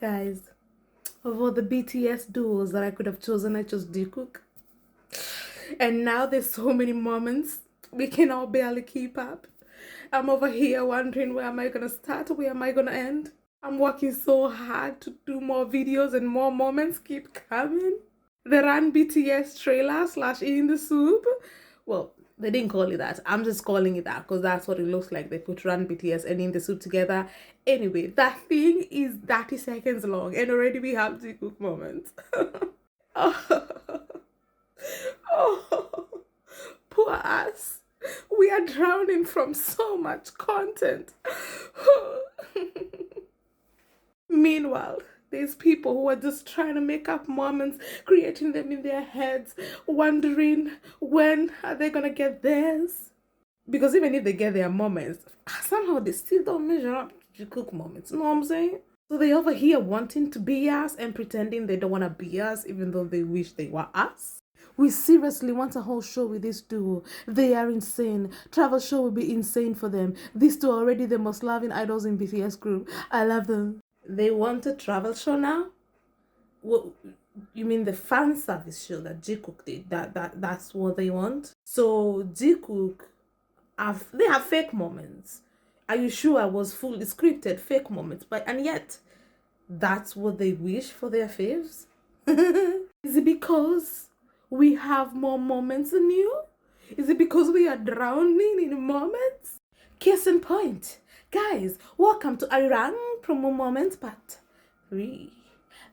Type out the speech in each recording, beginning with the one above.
Guys, of all the BTS duos that I could have chosen, I chose Jikook. And now there's so many moments we can all barely keep up. I'm over here wondering, where am I gonna start? Where am I gonna end? I'm working so hard to do more videos and more moments keep coming. The Run BTS trailer / in the soup. Well, they didn't call it that. I'm just calling it that because that's what it looks like. They put Run BTS and In the Soup together. Anyway, that thing is 30 seconds long and already we have Jikook moments. Oh. Oh, poor us. We are drowning from so much content. Meanwhile, there's people who are just trying to make up moments, creating them in their heads, wondering when are they gonna get theirs. Because even if they get their moments, somehow they still don't measure up to Jikook moments. You know what I'm saying? So they over here wanting to be us and pretending they don't want to be us, even though they wish they were us. We seriously want a whole show with this duo. They are insane. Travel show will be insane for them. These two are already the most loving idols in BTS group. I love them. They want a travel show now? What, you mean the fan service show that Jikook did? That's what they want? So Jikook, they have fake moments. Are you sure I was fully scripted fake moments? And yet, that's what they wish for their faves? Is it because we have more moments than you? Is it because we are drowning in moments? Case in point. Guys, welcome to Arirang Promo Moments Part 3.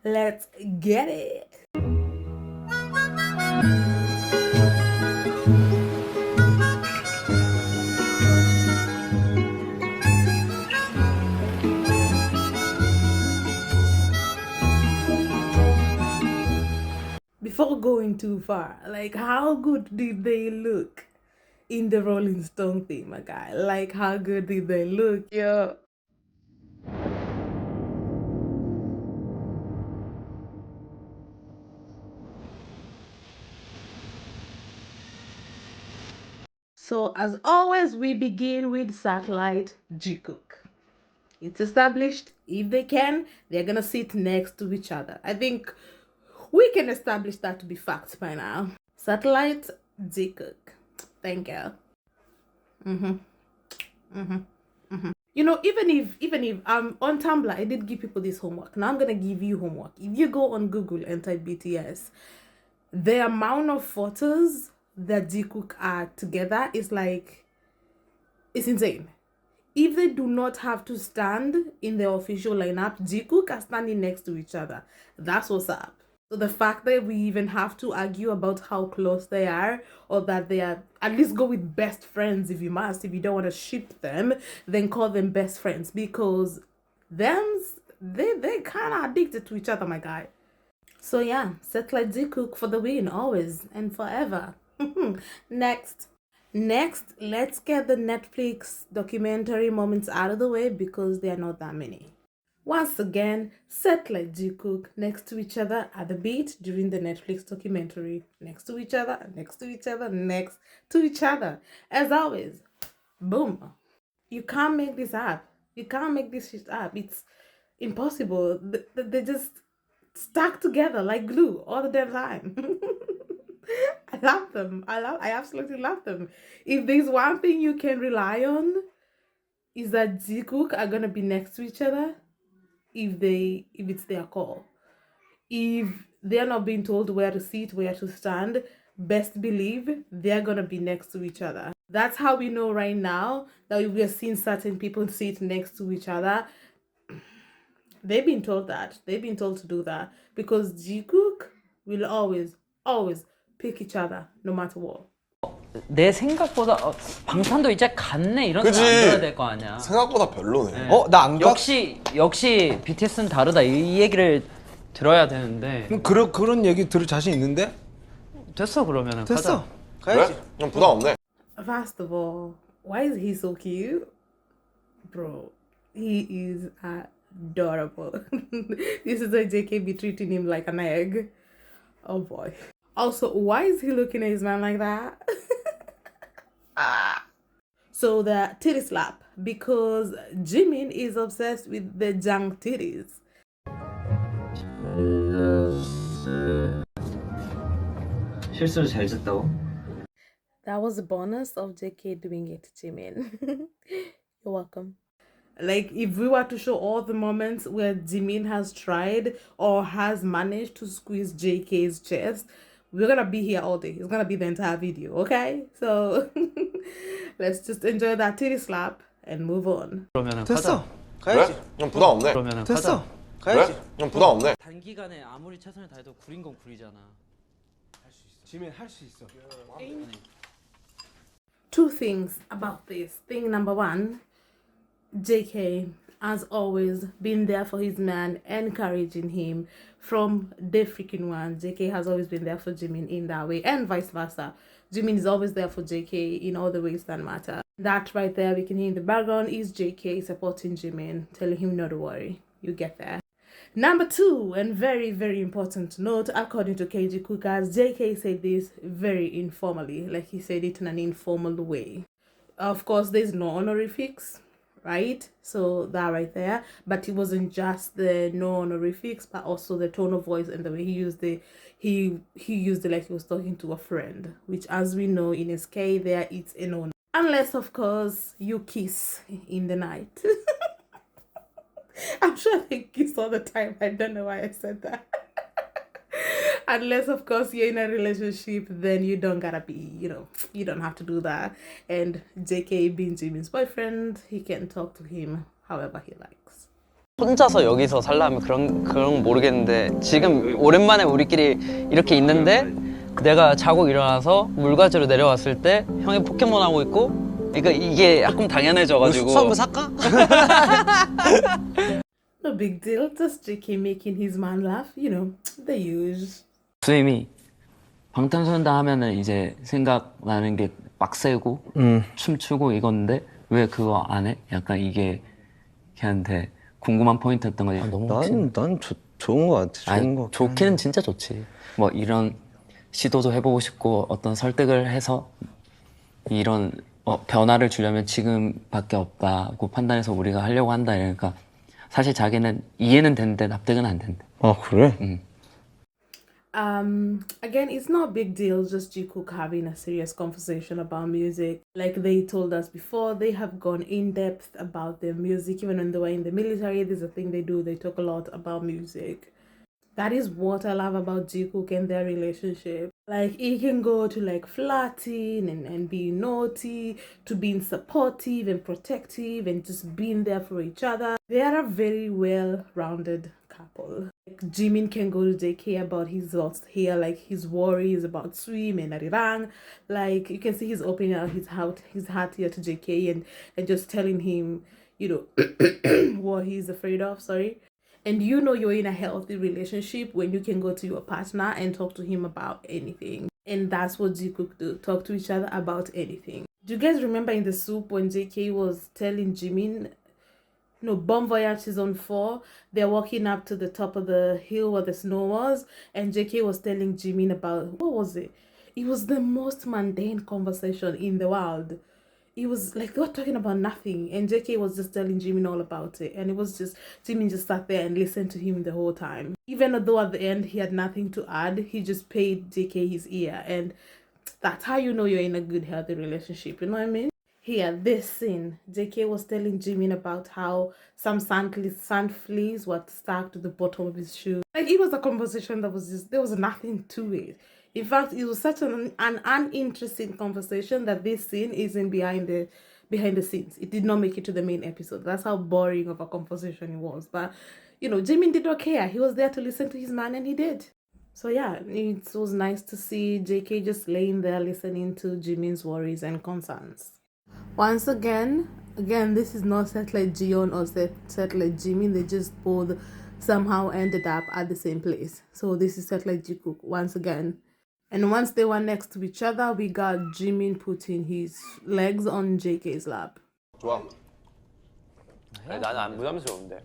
Let's get it. Before going too far, like, how good did they look in the Rolling Stone theme, my guy? Like, how good did they look? Yeah. So, as always, we begin with Satellite Jikook. It's established, if they can, they're gonna sit next to each other. I think we can establish that to be facts by now. Satellite Jikook. Thank you. You know, even if on Tumblr, I did give people this homework. Now I'm gonna give you homework. If you go on Google and type BTS, the amount of photos that Jikook are together is like, it's insane. If they do not have to stand in the official lineup, Jikook are standing next to each other. That's what's up. So the fact that we even have to argue about how close they are, or that they are, at least go with best friends if you must. If you don't want to ship them, then call them best friends, because they kind of addicted to each other, my guy. So yeah, Satellite Jikook for the win, always and forever. Next, let's get the Netflix documentary moments out of the way because they are not that many. Once again, Satellite Jikook next to each other at the beat during the Netflix documentary. Next to each other, next to each other, next to each other. As always, boom. You can't make this up. You can't make this shit up. It's impossible. They just stuck together like glue all the damn time. I love them. I absolutely love them. If there's one thing you can rely on, is that Jikook are gonna be next to each other if it's their call. If they're not being told where to sit, where to stand, best believe they're gonna be next to each other. That's how we know right now that we are seeing certain people sit next to each other. They've been told that. They've been told to do that because Jikook will always pick each other no matter what. 내 생각보다 방탄도 이제 갔네 이런 생각 안 들어야 될 거 아니야. 생각보다 별로네. 네. 나 안 가? 역시 BTS는 다르다 이 얘기를 들어야 되는데. 그런 얘기 들을 자신 있는데? 됐어 그러면은. 됐어. 가자. 가야지. 그냥 부담 없네. First of all, why is he so cute? Bro, he is adorable. This is why JK be treating him like an egg. Oh boy. Also, why is he looking at his man like that? So the titty slap, because Jimin is obsessed with the junk titties. 실수를 잘 짓다고? That was a bonus of JK doing it to Jimin. You're welcome. Like, if we were to show all the moments where Jimin has tried or has managed to squeeze JK's chest, we're gonna be here all day. It's gonna be the entire video, okay? So let's just enjoy that titty slap and move on. 그러면은 됐어. 가자. 그래? 가야지. 그냥 부담 없네. 그러면은 됐어. 가자. 가야지. 그래? 그냥 부담 없네. 단기간에 아무리 최선을 다해도 구린 건 구리잖아. 지민 할 수 있어. Two things about this. Thing number one, JK has always been there for his man, encouraging him from day freaking one. JK has always been there for Jimin in that way, and vice versa. Jimin is always there for JK in all the ways that matter. That right there, we can hear in the background, is JK supporting Jimin, telling him not to worry. You get there. Number two, and very, very important to note, according to KG Cookers, JK said this very informally, like he said it in an informal way. Of course, there's no honorifics, right? So that right there, but it wasn't just the no honorifics, but also the tone of voice and the way he used it. He used it like he was talking to a friend, which, as we know in SK, there it's a no. Unless, of course, you kiss in the night. I'm sure they kiss all the time. I don't know why I said that. Unless, of course, you're in a relationship, then you don't gotta be, you don't have to do that. And JK being Jimin's boyfriend, he can talk to him however he likes. 혼자서 여기서 살려면 그런 건 모르겠는데 지금 오랜만에 우리끼리 이렇게 있는데 내가 자고 일어나서 물 가지러 내려왔을 때 형이 포켓몬 하고 있고 그러니까 이게 약간 당연해져가지고 숙소 한번 살까? No big deal, just JK making his man laugh, the usual. 수임이 방탄소년단 하면은 이제 생각나는 게 빡세고 춤추고 이건데 왜 그거 안 해? 약간 이게 걔한테 궁금한 포인트였던 거지. 난 좋은 거 같아. 아니, 좋은 거. 좋기는 진짜 좋지. 뭐 이런 시도도 해보고 싶고 어떤 설득을 해서 이런 변화를 주려면 지금밖에 없다고 판단해서 우리가 하려고 한다 이러니까 사실 자기는 이해는 되는데 납득은 안 된대. 아 그래? Again, it's not a big deal, just Jikook having a serious conversation about music. Like they told us before, they have gone in depth about their music. Even when they were in the military, there's a thing they do. They talk a lot about music. That is what I love about Jikook and their relationship. Like, it can go to like flirting and being naughty, to being supportive and protective and just being there for each other. They are a very well-rounded couple. Like, Jimin can go to JK about his thoughts here, like his worries about Soop and Arirang. Like, you can see he's opening out his heart here to JK and just telling him, what he's afraid of, sorry. And you're in a healthy relationship when you can go to your partner and talk to him about anything. And that's what Jikook do, talk to each other about anything. Do you guys remember in the Soop when JK was telling Jimin, Bon Voyage season 4, they're walking up to the top of the hill where the snow was, and JK was telling Jimin about, what was it? It was the most mundane conversation in the world. It was like they were talking about nothing, and JK was just telling Jimin all about it, and it was just Jimin just sat there and listened to him the whole time. Even though at the end he had nothing to add, he just paid JK his ear, and that's how you know you're in a good, healthy relationship. You know what I mean? Here, this scene, JK was telling Jimin about how some sand fleas were stuck to the bottom of his shoe. Like, it was a conversation that was just, there was nothing to it. In fact, it was such an uninteresting conversation that this scene isn't behind the scenes. It did not make it to the main episode. That's how boring of a conversation it was. But, Jimin did not care. He was there to listen to his man, and he did. So yeah, it was nice to see JK just laying there listening to Jimin's worries and concerns. Once again, this is not set like Jiyeon or set like Jimin. They just both somehow ended up at the same place. So this is set like Jikook once again. And once they were next to each other, we got Jimin putting his legs on JK's lap. 좋아. 아니, 나는 안 부담스러운데.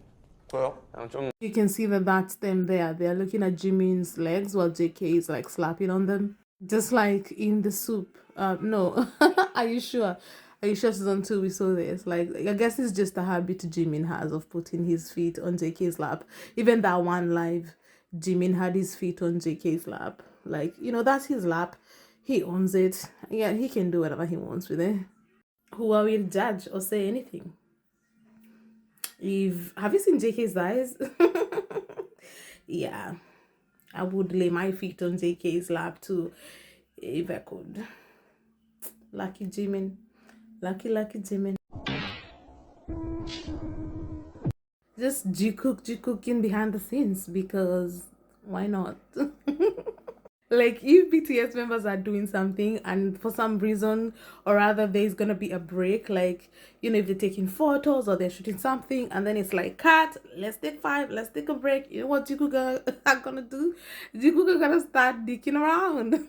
좋아요. 그냥 좀 You can see that that's them there. They're looking at Jimin's legs while JK is like slapping on them. Just like in the Soop. No. Are you sure? Are you sure season 2 we saw this? Like, I guess it's just a habit Jimin has of putting his feet on JK's lap. Even that one live, Jimin had his feet on JK's lap. Like, that's his lap. He owns it. Yeah, he can do whatever he wants with it. Who are we to judge or say anything? Have you seen JK's eyes? Yeah, I would lay my feet on JK's lap too if I could. Lucky Jimin. Lucky Jimin. Just Jikooking behind the scenes, because why not? Like, if BTS members are doing something and for some reason or rather there's gonna be a break, like, if they're taking photos or they're shooting something and then it's like, cut, let's take 5, let's take a break. You know what Jikook are gonna do? Jikook are gonna start dicking around.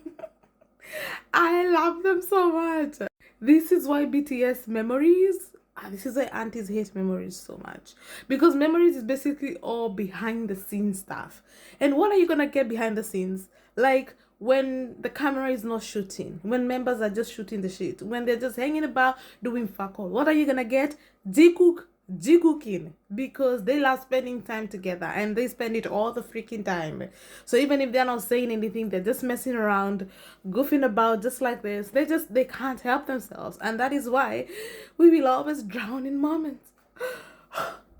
I love them so much. This is why BTS memories, this is why aunties hate memories so much, because memories is basically all behind the scenes stuff. And what are you gonna get behind the scenes? Like, when the camera is not shooting, when members are just shooting the shit, when they're just hanging about doing fuck all, what are you gonna get? Jikooking, because they love spending time together and they spend it all the freaking time. So even if they're not saying anything, they're just messing around, goofing about just like this. They can't help themselves, and that is why we will always drown in moments.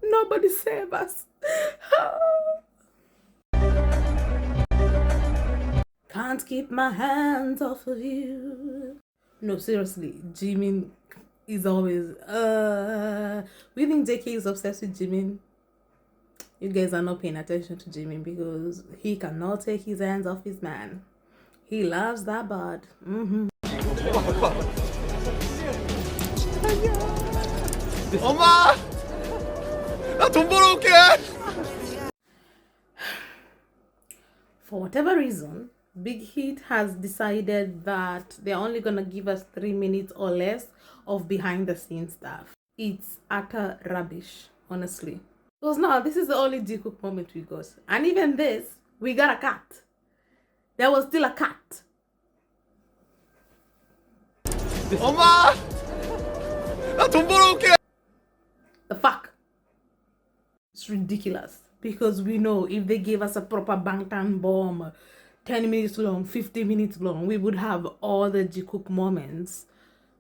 Nobody save us. Can't keep my hands off of you. No, seriously, Jimin is always we think JK is obsessed with Jimin. You guys are not paying attention to Jimin, because he cannot take his hands off his man. He loves that bod. 엄마! 나 돈 벌어 올게! For whatever reason, Big Hit has decided that they're only gonna give us 3 minutes or less of behind the scenes stuff. It's utter rubbish, honestly. Because now this is the only Jikook moment we got. And even this, we got a cut. There was still a cut. 엄마! 나 돈 벌어 올게! The fuck? It's ridiculous. Because we know if they gave us a proper Bangtan bomb, 10 minutes long, 50 minutes long, we would have all the Jikook moments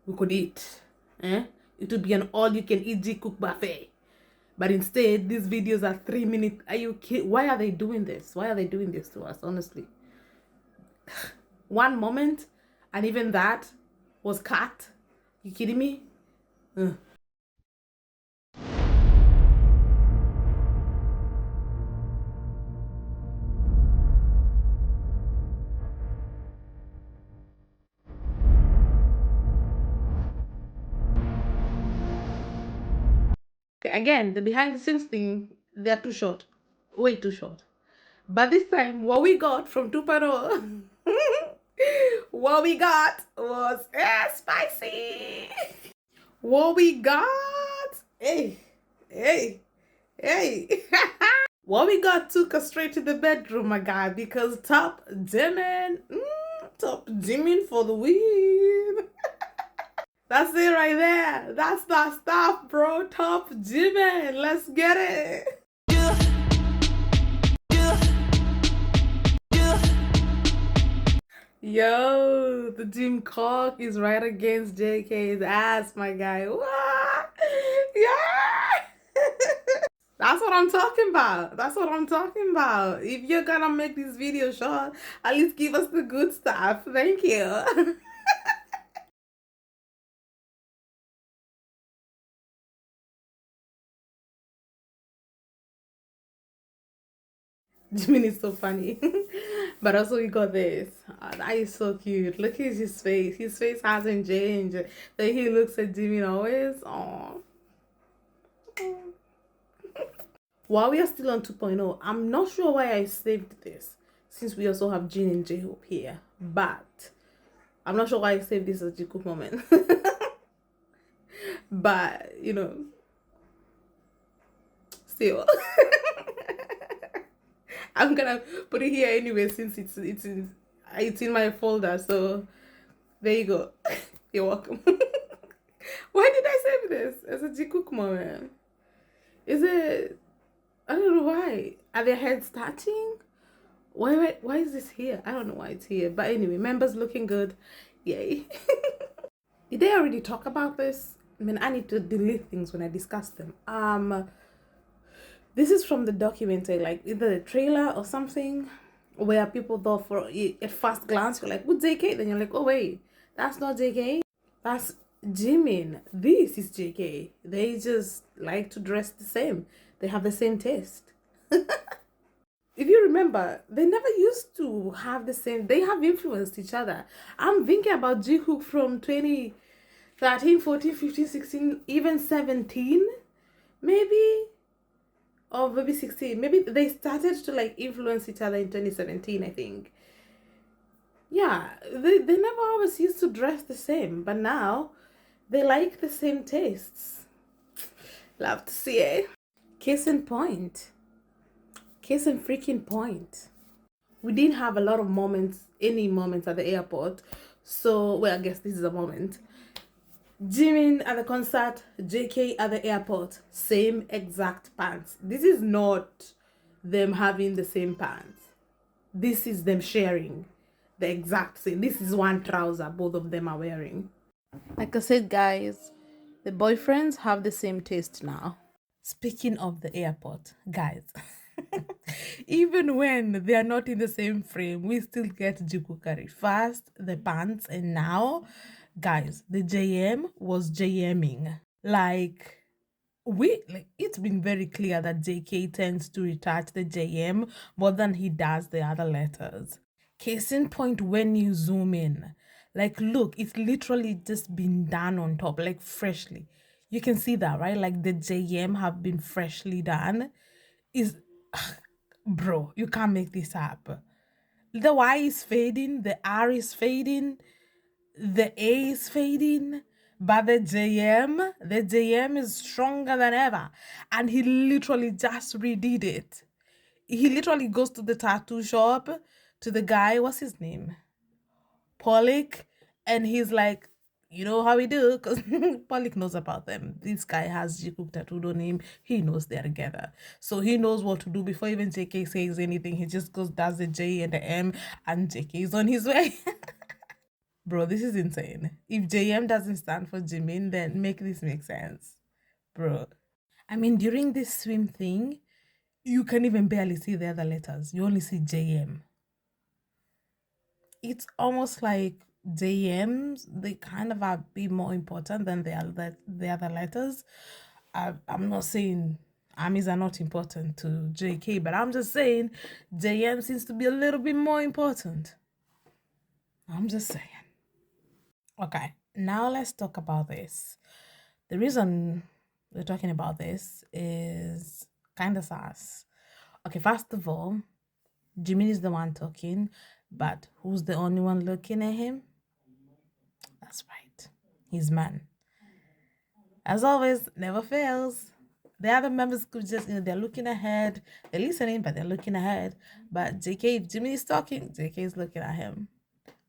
we could eat. It would be an all-you-can-eat Jikook buffet. But instead, these videos are 3 minutes. Are you kidding? Why are they doing this? Why are they doing this to us, honestly? One moment, and even that was cut. You kidding me? Again, the behind the scenes thing, they're too short. Way too short. But this time, what we got from 2.0, what we got was spicy. What we got, hey. What we got took us straight to the bedroom, my guy, because top Jimin for the win. That's it right there. That's that stuff, bro. Top Jimin. Let's get it. Yo, the Jim cock is right against JK's ass, my guy. What? Yeah. That's what I'm talking about. That's what I'm talking about. If you're gonna make this video short, at least give us the good stuff. Thank you. Jimin is so funny. But also we got this. That is so cute. Look at his face. His face hasn't changed. Then he looks at Jimin always. Aww. While we are still on 2.0, I'm not sure why I saved this, since we also have Jin and J-Hope here. But I'm not sure why I saved this as a Jikook moment. But, still. I'm gonna put it here anyway, since it's in my folder. So there you go. You're welcome. Why did I save this as a Jikook moment? Is it? I don't know why. Are their heads touching, Why is this here? I don't know why it's here. But anyway, members looking good. Yay. Did they already talk about this? I mean, I need to delete things when I discuss them. This is from the documentary, like either the trailer or something, where people thought at first glance you're like, who's JK? Then you're like, oh wait, that's not JK. That's Jimin. This is JK. They just like to dress the same. They have the same taste. If you remember, they never used to have the same. They have influenced each other. I'm thinking about Jikook from 2013, 14, 15, 16, even 17, maybe, or maybe 16. Maybe they started to like influence each other in 2017, I think. Yeah, they never always used to dress the same, but now they like the same tastes. Love to see it. Case in point. Case in freaking point. We didn't have a lot of any moments at the airport. So, well, I guess this is a moment. Jimin at the concert, JK at the airport. Same exact pants. This is not them having the same pants. This is them sharing the exact same. This is one trouser both of them are wearing. Like I said, guys, the boyfriends have the same taste now. Speaking of the airport, guys, even when they are not in the same frame, we still get Jikook Arirang. First, the pants, and now, guys, the JM was JMing. Like, it's been very clear that JK tends to retouch the JM more than he does the other letters. Case in point, when you zoom in, like, look, it's literally just been done on top, like freshly. You can see that, right? Like the JM have been freshly done. Bro, you can't make this up. The Y is fading, the R is fading, the A is fading, but the JM is stronger than ever. And he literally just redid it. He literally goes to the tattoo shop, to the guy, what's his name? Pollock, and he's like, you know how we do, because Pollock knows about them. This guy has Jikook tattooed on him. He knows they're together. So he knows what to do before even JK says anything. He just goes, does the J and the M, and JK is on his way. Bro, this is insane. If JM doesn't stand for Jimin, then make this make sense. Bro. I mean, during this swim thing, you can even barely see the other letters. You only see JM. It's almost like JMs, they kind of are a bit more important than the other letters. I'm not saying armies are not important to JK, but I'm just saying JM seems to be a little bit more important. I'm just saying. Okay, now let's talk about this. The reason we're talking about this is kind of sus. Okay, first of all, Jimin is the one talking, but who's the only one looking at him? That's right, his man. As always, never fails. The other members could just, they're looking ahead, they're listening, but they're looking ahead. But JK, if Jimin is talking, JK is looking at him.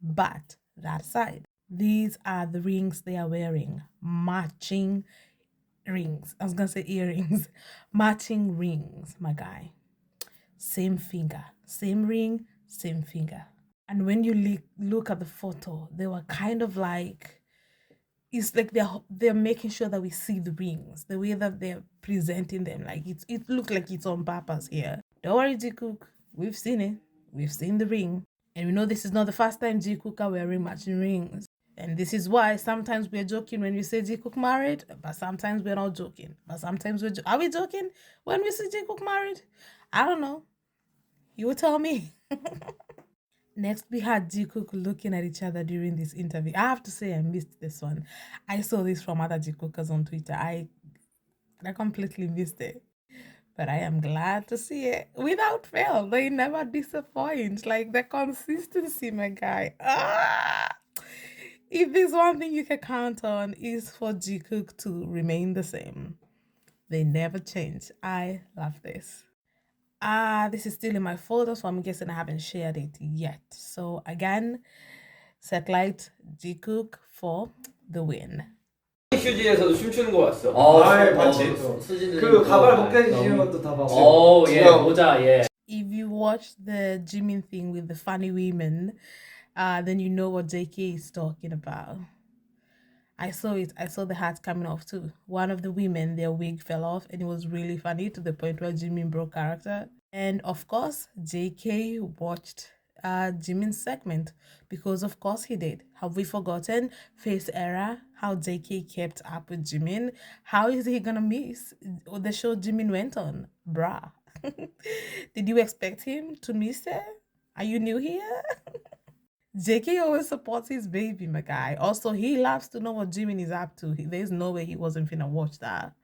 But that aside, these are the rings they are wearing. Matching rings. I was gonna say earrings. Matching rings, my guy. Same finger, same ring, same finger. And when you look at the photo, they were kind of like, it's like they're making sure that we see the rings, the way that they're presenting them. Like it looks like it's on purpose here. Don't worry, Jikook, we've seen it. We've seen the ring. And we know this is not the first time Jikook are wearing matching rings. And this is why sometimes we're joking when we say Jikook married, but sometimes we're not joking. But sometimes are we joking when we say Jikook married? I don't know. You will tell me. Next, we had Jikook looking at each other during this interview. I have to say I missed this one. I saw this from other Jikookers on Twitter. I completely missed it. But I am glad to see it. Without fail, they never disappoint. Like the consistency, my guy. If there's one thing you can count on is for Jikook to remain the same. They never change. I love this. This is still in my folder, so I'm guessing I haven't shared it yet. So again, Satellite Jikook for the win. 휴지에서도 춤추는 거 봤어. 봤지. 그 가발 벗겨주시는 것도 다 봤어. 예, 모자, 예. If you watch the Jimin thing with the funny women, then you know what JK is talking about. I saw it. I saw the hat coming off too. One of the women, their wig fell off, and it was really funny to the point where Jimin broke character. And of course, JK watched Jimin's segment because, of course, he did. Have we forgotten Face Era? How JK kept up with Jimin? How is he gonna miss the show Jimin went on? Bruh. Did you expect him to miss it? Are you new here? JK always supports his baby, my guy. Also, he loves to know what Jimin is up to. There's no way he wasn't finna watch that.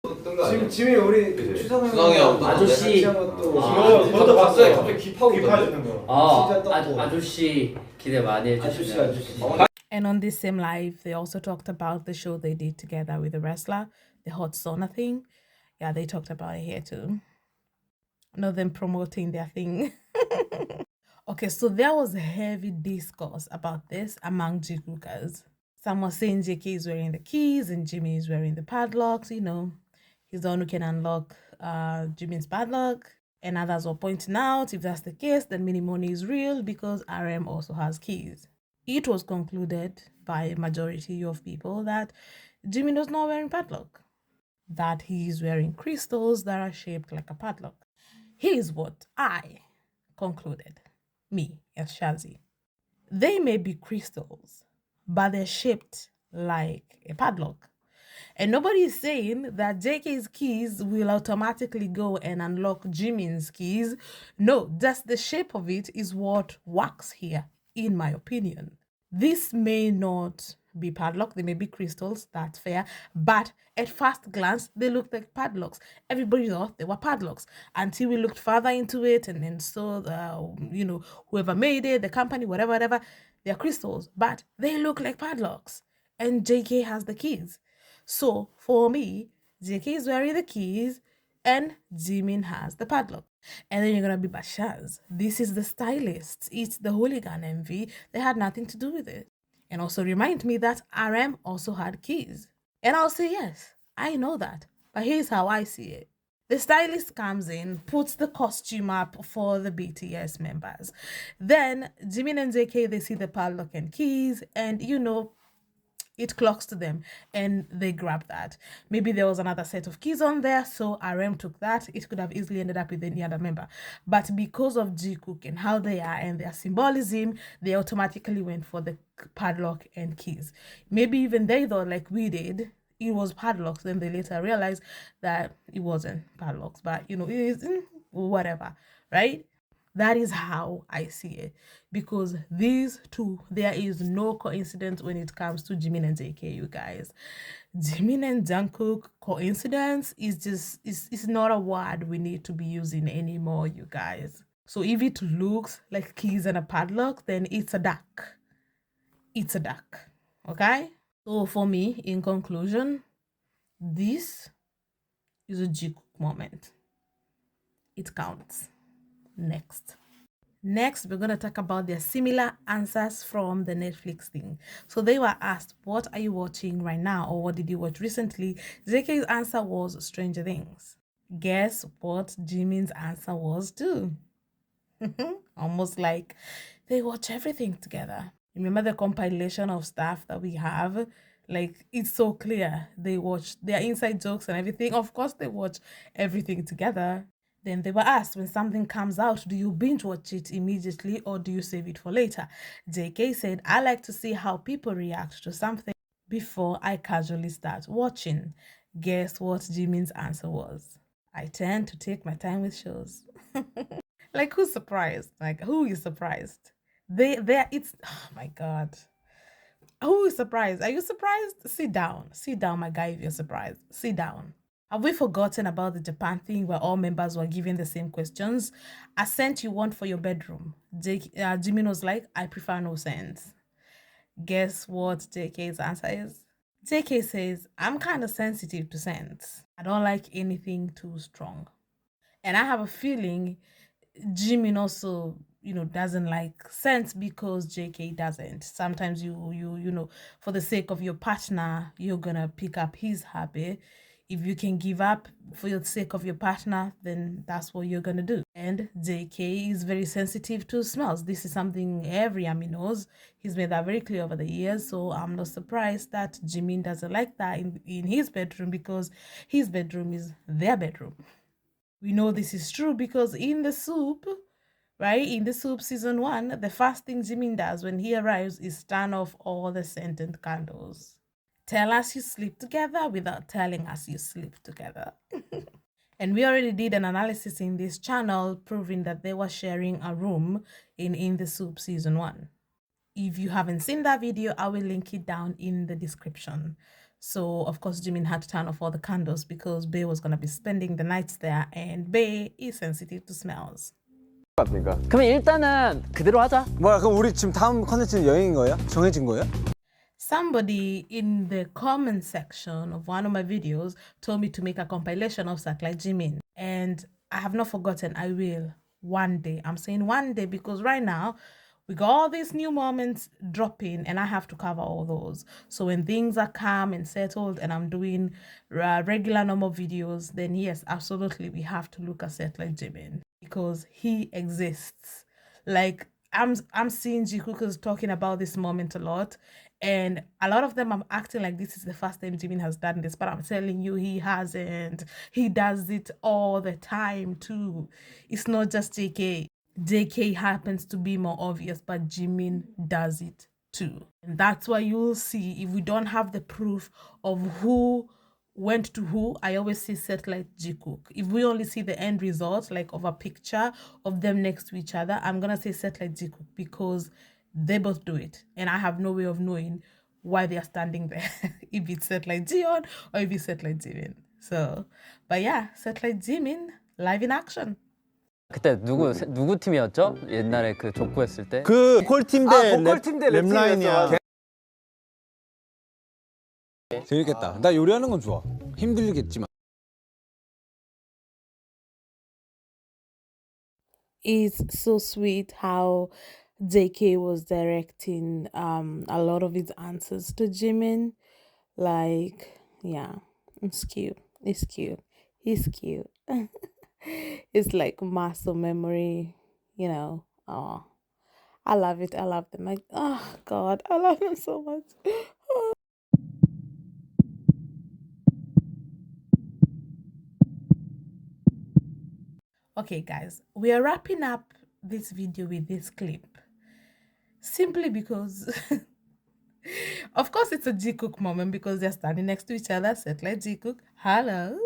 지민이 우리 수성이 형 아저씨. 너도 봤어요. 갑자기 깁하고 깁하시는 거. 아저씨 기대 많이 해주시면. And on this same live, they also talked about the show they did together with the wrestler, the hot sauna thing. Yeah, they talked about it here too. Not them promoting their thing. Okay, so there was a heavy discourse about this among Jikookers. Some were saying JK is wearing the keys and Jimmy is wearing the padlocks, you know. He's the one who can unlock Jimin's padlock. And others were pointing out, if that's the case, then Minimoni is real because RM also has keys. It was concluded by a majority of people that Jimin was not wearing padlock, that he is wearing crystals that are shaped like a padlock. Here's what I concluded, me as Shazi. They may be crystals, but they're shaped like a padlock. And nobody is saying that JK's keys will automatically go and unlock Jimin's keys. No, just the shape of it is what works here, in my opinion. This may not be padlock, they may be crystals, that's fair, but at first glance, they looked like padlocks. Everybody thought they were padlocks until we looked further into it and then saw, whoever made it, the company, whatever, they're crystals, but they look like padlocks. And JK has the keys. So for me, JK is wearing the keys and Jimin has the padlock. And then you're going to be Bashaz. This is the stylists. It's the hooligan envy. They had nothing to do with it. And also remind me that RM also had keys. And I'll say, yes, I know that. But here's how I see it. The stylist comes in, puts the costume up for the BTS members. Then Jimin and JK, they see the padlock and keys, and it clocks to them and they grab that. Maybe there was another set of keys on there, so RM took that. It could have easily ended up with any other member. But because of Jikook and how they are and their symbolism, they automatically went for the padlock and keys. Maybe even they thought, like we did, it was padlocks. Then they later realized that it wasn't padlocks, but it is whatever, right? That is how I see it. Because these two, there is no coincidence when it comes to Jimin and JK, you guys. Jimin and Jungkook, coincidence is not a word we need to be using anymore, you guys. So if it looks like keys and a padlock, then it's a duck. It's a duck. Okay? So for me, in conclusion, this is a Jikook moment. It counts. Next, we're going to talk about their similar answers from the Netflix thing. So they were asked, what are you watching right now, or what did you watch recently? JK's answer was Stranger Things. Guess what Jimin's answer was too? Almost like they watch everything together. Remember the compilation of stuff that we have? Like, it's so clear. They watch their inside jokes and everything. Of course, they watch everything together. Then they were asked, when something comes out, do you binge watch it immediately or do you save it for later? JK said, I like to see how people react to something before I casually start watching. Guess what Jimin's answer was? I tend to take my time with shows. Like, who's surprised? Like, who is surprised? It's, oh my God. Who is surprised? Are you surprised? Sit down, my guy, if you're surprised. Sit down. Have we forgotten about the Japan thing where all members were given the same questions? A scent you want for your bedroom. Jimin was like, I prefer no scents. Guess what JK's answer is? JK says, I'm kind of sensitive to scents. I don't like anything too strong. And I have a feeling Jimin also, doesn't like scents because JK doesn't. Sometimes you for the sake of your partner, you're gonna pick up his habit. If you can give up for the sake of your partner, then that's what you're gonna do. And JK is very sensitive to smells. This is something every Yami knows. He's made that very clear over the years, so I'm not surprised that Jimin doesn't like that in his bedroom, because his bedroom is their bedroom. We know this is true because in the Soop, right, in the Soop season 1, the first thing Jimin does when he arrives is turn off all the scented candles. Tell us you sleep together without telling us you sleep together. And we already did an analysis in this channel proving that they were sharing a room in the Soop season 1. If you haven't seen that video, I will link it down in the description. So, of course, Jimin had to turn off all the candles because Bae was going to be spending the nights there, and Bae is sensitive to smells. 그럼 일단은 그대로 하자. 뭐야, 그럼 우리 지금 다음 컨텐츠는 여행인 거예요? 정해진 거예요? Somebody in the comment section of one of my videos told me to make a compilation of Satellite Jimin, and I have not forgotten. I will one day. I'm saying one day because right now we got all these new moments dropping and I have to cover all those. So when things are calm and settled and I'm doing regular normal videos, then yes, absolutely we have to look at Satellite Jimin because he exists. Like I'm seeing Jikookers talking about this moment a lot, and a lot of them are acting like this is the first time Jimin has done this, but I'm telling you, he hasn't. He does it all the time too. It's not just JK. JK happens to be more obvious, but Jimin does it too. And that's why you'll see, if we don't have the proof of who went to who, I always say Satellite Jikook. If we only see the end result, like of a picture of them next to each other, I'm gonna say Satellite Jikook because they both do it, and I have no way of knowing why they are standing there. If it's Satellite Jion or if it's Satellite Jimin. So, but yeah, Satellite Jimin live in action. 그때 누구 팀이었죠? 옛날에 그 족구 했을 때. 그 보컬팀 대 보컬팀 대 랩라인이야. 랩팀이었어. 재밌겠다. 나 요리하는 건 좋아. 힘들겠지만. It's so sweet how JK was directing a lot of his answers to Jimin. Like, yeah, it's cute. It's cute. He's cute. It's like muscle memory, you know. Oh, I love it. I love them. Like, oh God, I love them so much. Okay, guys, we are wrapping up this video with this clip simply because, of course, it's a Jikook moment because they're standing next to each other. Satellite Jikook, hello.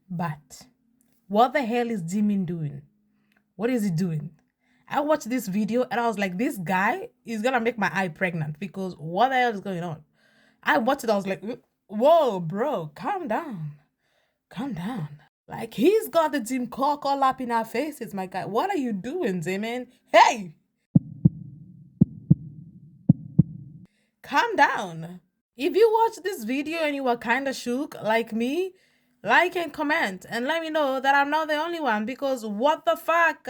But what the hell is Jimin doing? What is he doing? I watched this video and I was like, this guy is gonna make my eye pregnant because what the hell is going on? I watched it, I was like, whoa, bro, calm down. Calm down. Like, he's got the Jim Cock all up in our faces, my guy. What are you doing, Jimin? Hey! Calm down. If you watched this video and you were kind of shook like me, like and comment and let me know that I'm not the only one, because what the fuck?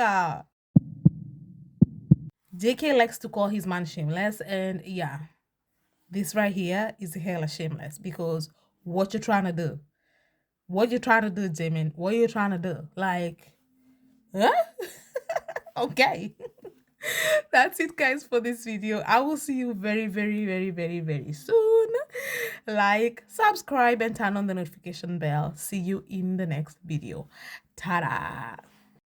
JK likes to call his man shameless, and yeah, this right here is hella shameless because what you're trying to do? What you trying to do, Jimin? What you trying to do? Like, huh? Okay. That's it, guys, for this video. I will see you very, very, very, very, very soon. Like, subscribe, and turn on the notification bell. See you in the next video. Ta-da!